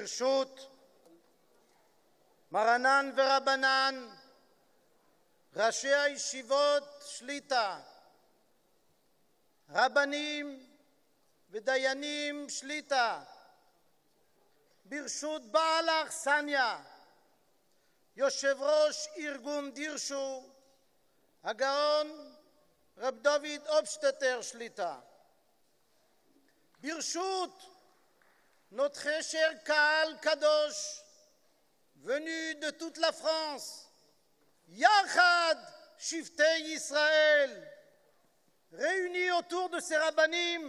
ברשות מרנן ורבנן, ראשי הישיבות שליטה, רבנים ודיינים שליטה, ברשות בעל האכסניה, יושב ראש ארגון דירשו, הגאון רב דוד אופשטטר שליטה, ברשות notre cher קהל קדוש, venu de toute la France, Yachad Shiftei Israël, réunis autour de ces rabbanim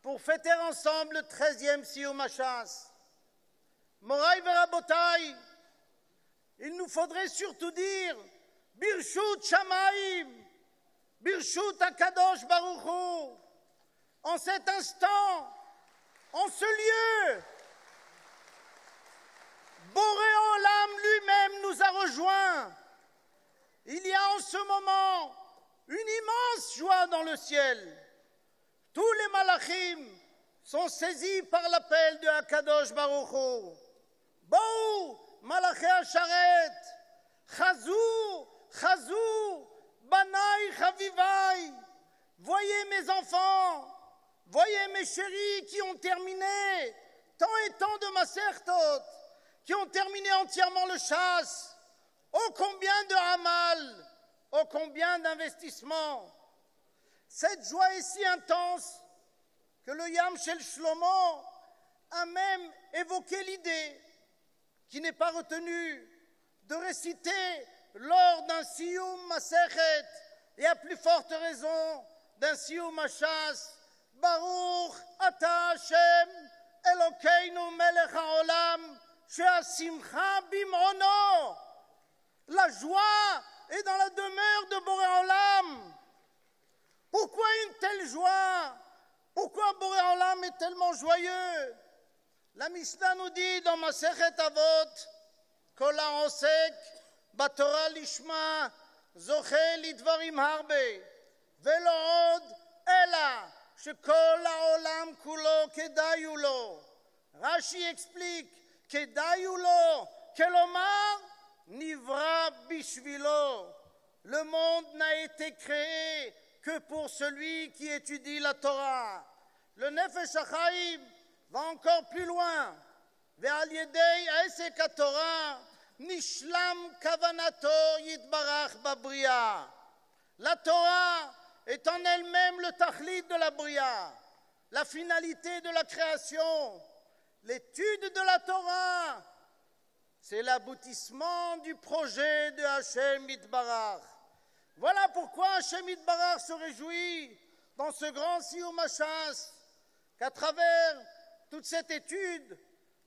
pour fêter ensemble le 13e Siyum HaShas. Moraï Verabotai, il nous faudrait surtout dire Birshut Shamaim, Birshut HaKadosh Baruch Hu, en cet instant, en ce lieu, Boré Olam lui-même nous a rejoints. Il y a en ce moment une immense joie dans le ciel. Tous les malachim sont saisis par l'appel de Hakadosh Baruch Hu. Bou, malaché Asharet, Chazou, Chazou, Banaï, Chavivaï. Voyez mes enfants, voyez mes chéris qui ont terminé tant et tant de Masertot, qui ont terminé entièrement le chasse. Oh combien de Hamal, oh combien d'investissements. Cette joie est si intense que le Yam Shel Shlomo a même évoqué l'idée, qui n'est pas retenue, de réciter lors d'un Siyum Masechet, et à plus forte raison d'un Siyum HaShas, Baruch Ata Hashem Elokeinu Melech HaOlam She'asimcha Bim'ono. La joie est dans la demeure de Boré Olam. Pourquoi une telle joie? Pourquoi Boré Olam est tellement joyeux? La Mishnah nous dit dans Masechet Avot, Kol ha'osek batorah lishma zoche lidvarim harbe, velo od ela shekol ha'olam kulo kedayu lo. Rashi explique kedayu lo, kelomar Nivra bishvilo. Le monde n'a été créé que pour celui qui étudie la Torah. Le Nefesh HaChaim va encore plus loin. Ve'al yedei ha'esek haTorah nishlam kavanato yitbarach babriya. La Torah est en elle-même le tachlit de la bria, la finalité de la création. L'étude de la Torah, c'est l'aboutissement du projet de Hashem Yitbarach. Voilà pourquoi Hashem Yitbarach se réjouit dans ce grand Siyum HaShas, qu'à travers toute cette étude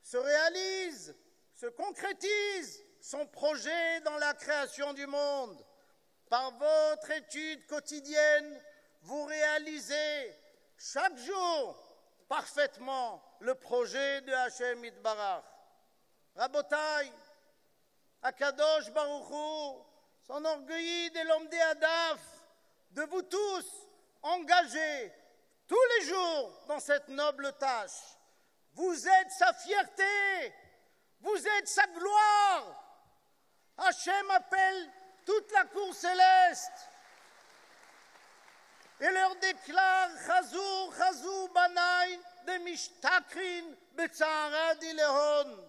se réalise, se concrétise son projet dans la création du monde. Par votre étude quotidienne, vous réalisez chaque jour parfaitement le projet de Hashem Yitbarach. Rabotai, Hakadosh Baruch Hu s'enorgueillit des Lomdei Hadaf, de vous tous engagés tous les jours dans cette noble tâche. Vous êtes sa fierté, vous êtes sa gloire. Hashem appelle toute la cour céleste et leur déclare Chazou, Chazou, Banaï, de Mishtakrin, Betzahara Dilehon.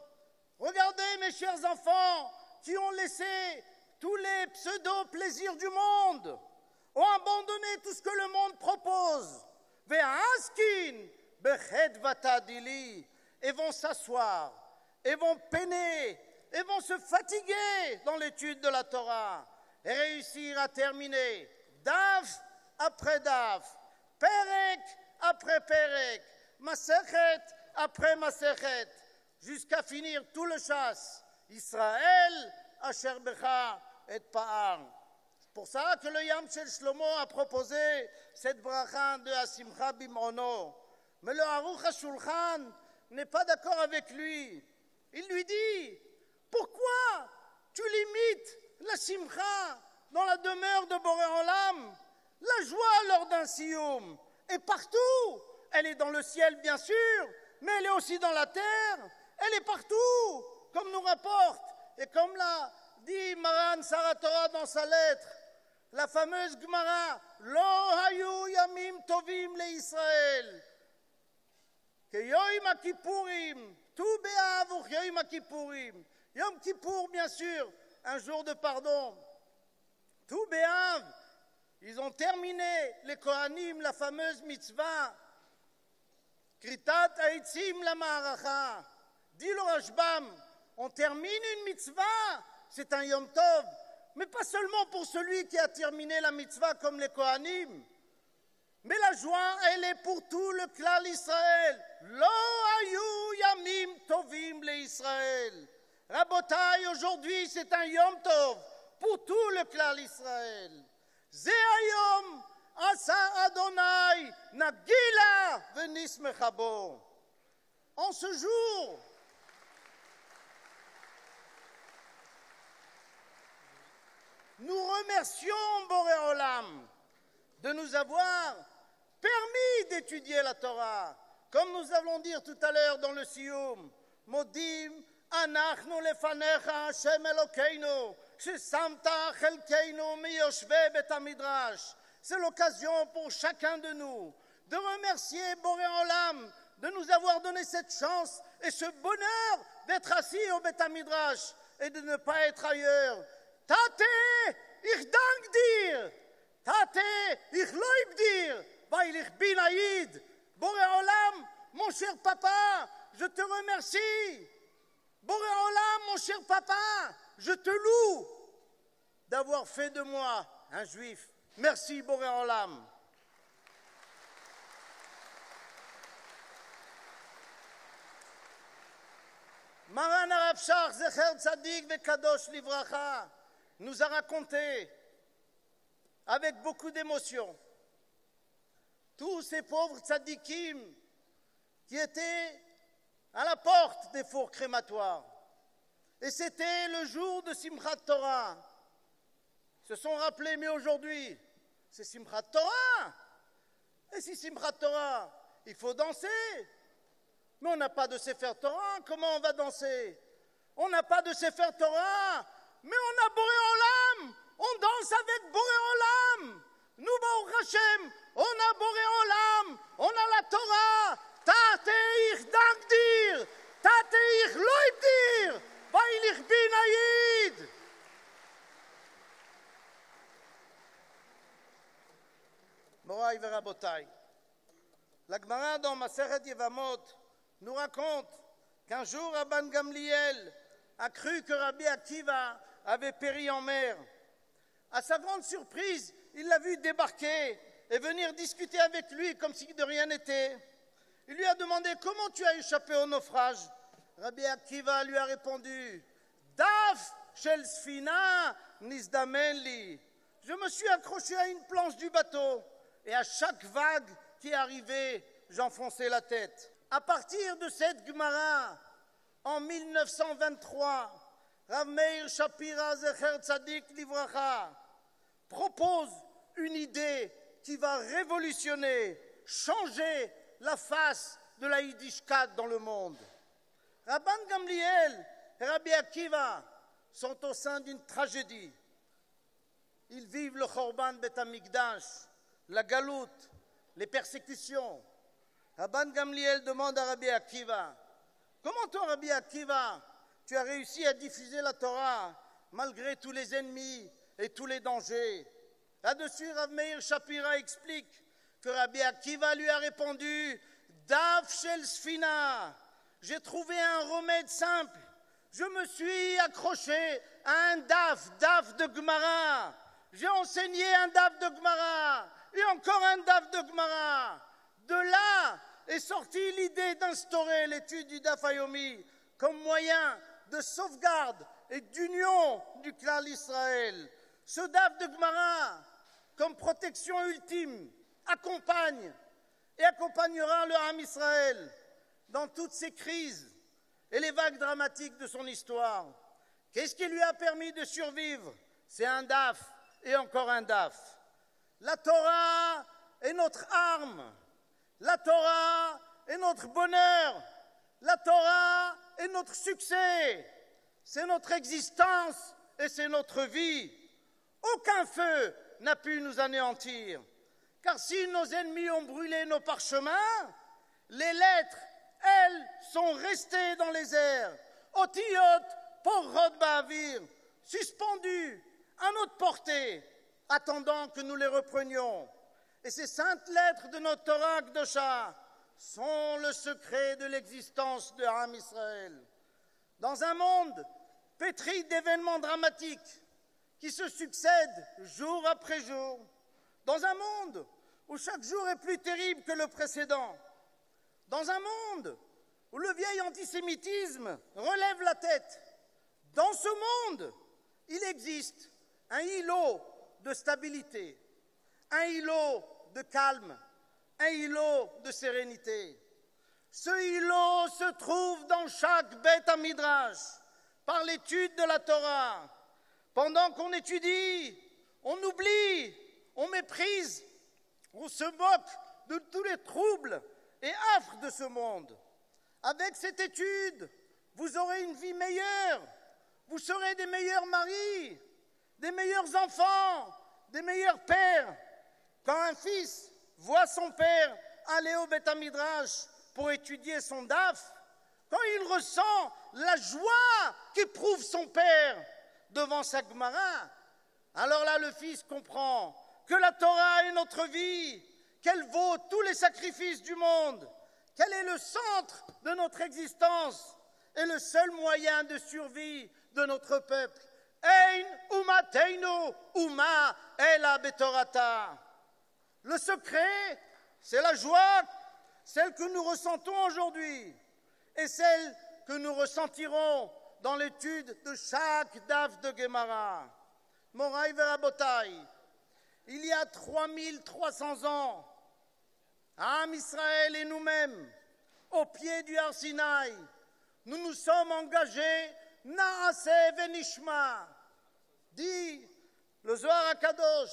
Regardez, mes chers enfants, qui ont laissé tous les pseudo-plaisirs du monde, ont abandonné tout ce que le monde propose, Ve'askin, Bechet Vatadili, et vont s'asseoir, et vont peiner, et vont se fatiguer dans l'étude de la Torah, et réussir à terminer, Daf après Daf, Perek après Perek, Masechet après Masechet, jusqu'à finir tout le chasse, Israël, Asher Becha et Pa'ar. C'est pour ça que le Yam Shel Shlomo a proposé cette bracha de Asimcha Bim'ono. Mais le Aruch HaShulchan n'est pas d'accord avec lui. Il lui dit, pourquoi tu limites la Simcha dans la demeure de Boré Olam? La joie lors d'un Siyum est partout. Elle est dans le ciel, bien sûr, mais elle est aussi dans la terre. elle est partout, comme nous rapporte, et comme l'a dit Maran Saratora dans sa lettre, la fameuse Gemara, Lo hayu yamim tovim le Israël, que Yom Kippourim, tout béav ou Yom Kippourim, Yom Kippour, bien sûr, un jour de pardon, tout béav, ils ont terminé, les Kohanim, la fameuse mitzvah, Kritat Aitzim la Ma'aracha, dit le Rashbam, on termine une mitzvah, c'est un Yom Tov, mais pas seulement pour celui qui a terminé la mitzvah comme les Kohanim, mais la joie, elle est pour tout le klal Israël. Lo hayu yamim tovim le Israël. Rabotai, aujourd'hui, c'est un Yom Tov pour tout le klal Israël. Ze hayom asa Adonai nagila venismecha bo. En ce jour, nous remercions Boré Olam de nous avoir permis d'étudier la Torah. Comme nous allons dire tout à l'heure dans le Siyum, Modim anachnu lefanecha Hashem Elokeinu, shesamta chelkeinu miyoshve bet hamidrash. C'est l'occasion pour chacun de nous de remercier Boré Olam de nous avoir donné cette chance et ce bonheur d'être assis au bet hamidrash et de ne pas être ailleurs. Tate, ich dank dir. Tate, ich loib dir, weil ich bin Aïd. Boré Olam, mon cher papa, je te remercie. Boré Olam, mon cher papa, je te loue d'avoir fait de moi un juif. Merci Boré Olam. Maran Arav Shach, Zecher Tzadik Vekadosh Livracha, nous a raconté avec beaucoup d'émotion tous ces pauvres tzadikim qui étaient à la porte des fours crématoires. Et c'était le jour de Simchat Torah. Ils se sont rappelés, mais aujourd'hui, c'est Simchat Torah. Et si Simchat Torah, il faut danser. Mais on n'a pas de Sefer Torah, comment on va danser? On n'a pas de Sefer Torah, mais on a Boré Olam. On danse avec Boré Olam. Nous, Baruch Hashem, on a Boré Olam, on a la Torah. Tate ich dank dir, tate ich loib dir, weil ich bin Aïd. Moraï verabotai, la Gemara dans Masechet Yevamot nous raconte qu'un jour Rabban Gamliel a cru que Rabbi Akiva avait péri en mer. À sa grande surprise, il l'a vu débarquer et venir discuter avec lui comme si de rien n'était. Il lui a demandé « Comment tu as échappé au naufrage ?» Rabbi Akiva lui a répondu « Daf shel sfina nizdamen li » Je me suis accroché à une planche du bateau et à chaque vague qui arrivait, j'enfonçais la tête. À partir de cette Gemara, en 1923, Rav Meir Shapira Zecher Tzadik Livracha propose une idée qui va révolutionner, changer la face de la Yiddishkeit dans le monde. Rabban Gamliel et Rabbi Akiva sont au sein d'une tragédie. Ils vivent le Chorban Bet Hamikdash, la galoute, les persécutions. Rabban Gamliel demande à Rabbi Akiva, « Comment toi, Rabbi Akiva, tu as réussi à diffuser la Torah malgré tous les ennemis et tous les dangers ?» Là-dessus, Rav Meir Shapira explique que Rabbi Akiva lui a répondu « Daf shel sfina » J'ai trouvé un remède simple. Je me suis accroché à un daf de Gemara. J'ai enseigné un daf de Gemara et encore un daf de Gemara. De là est sortie l'idée d'instaurer l'étude du Daf Hayomi comme moyen de sauvegarde et d'union du klal Israël. Ce daf de Gemara, comme protection ultime, accompagne et accompagnera le Ham Israël dans toutes ces crises et les vagues dramatiques de son histoire. Qu'est-ce qui lui a permis de survivre? C'est un daf et encore un daf. La Torah est notre arme. La Torah est notre bonheur. La Torah est notre succès, c'est notre existence et c'est notre vie. Aucun feu n'a pu nous anéantir, car si nos ennemis ont brûlé nos parchemins, les lettres, elles, sont restées dans les airs, otiyot porot ba'avir, suspendues à notre portée, attendant que nous les reprenions. Et ces saintes lettres de notre Torah Kedosha sont le secret de l'existence de Am Israël. Dans un monde pétri d'événements dramatiques qui se succèdent jour après jour, dans un monde où chaque jour est plus terrible que le précédent, dans un monde où le vieil antisémitisme relève la tête, dans ce monde, il existe un îlot de stabilité, un îlot de calme, un îlot de sérénité. Ce îlot se trouve dans chaque Beth Midrash, par l'étude de la Torah. Pendant qu'on étudie, on oublie, on méprise, on se moque de tous les troubles et affres de ce monde. Avec cette étude, vous aurez une vie meilleure, vous serez des meilleurs maris, des meilleurs enfants, des meilleurs pères. Quand un fils voit son père aller au Beth Midrash pour étudier son daf, quand il ressent la joie qu'éprouve son père devant sa Gemara, alors là le fils comprend que la Torah est notre vie, qu'elle vaut tous les sacrifices du monde, qu'elle est le centre de notre existence et le seul moyen de survie de notre peuple. Ein umateinu uma ela betorata. Le secret, c'est la joie, celle que nous ressentons aujourd'hui et celle que nous ressentirons dans l'étude de chaque daf de Gemara. Moraï Verabotaï, il y a 3300 ans, Am Israël et nous-mêmes, au pied du Har Sinaï, nous nous sommes engagés, Naaseh venishma, dit le Zohar HaKadosh,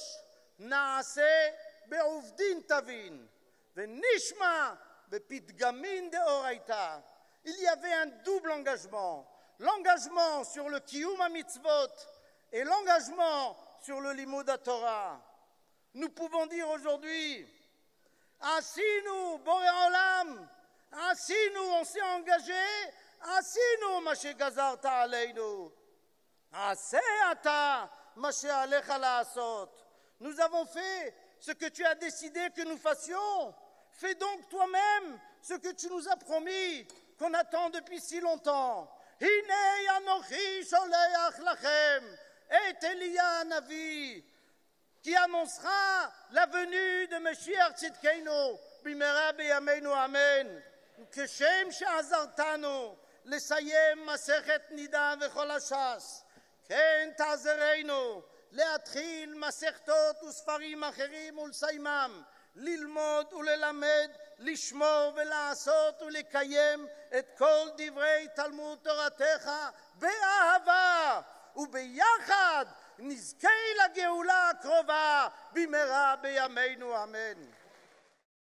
Naaseh be'uvdin tavin, venishma be'pitgamin de'oraita. Il y avait un double engagement, l'engagement sur le Kiyum HaMitzvot et l'engagement sur le Limud HaTorah. Nous pouvons dire aujourd'hui, Asinu Boré Olam, Asinu, on s'est engagé, Asinu Mashe Gazarta Aleinu, Aseh Ata Mashe Alecha La'asot. Nous avons fait ce que tu as décidé que nous fassions. Fais donc toi-même ce que tu nous as promis, qu'on attend depuis si longtemps. Hinei Anochi Sholeach Lachem, et Elia Navi, qui annoncera la venue de Mashiach Tzidkeinu, Bimera Beyameinu Amen. Keshem She'azartanu, Lesayem Masechet Nida Vechol HaShas, Ken Ta'azereinu, להתחיל מסכתות וספרים אחרים ולסיימם, ללמוד וללמד, לשמור ולעשות ולקיים את כל דברי תלמוד תורתך באהבה, וביחד נזכה לגאולה הקרובה במהרה בימינו אמן.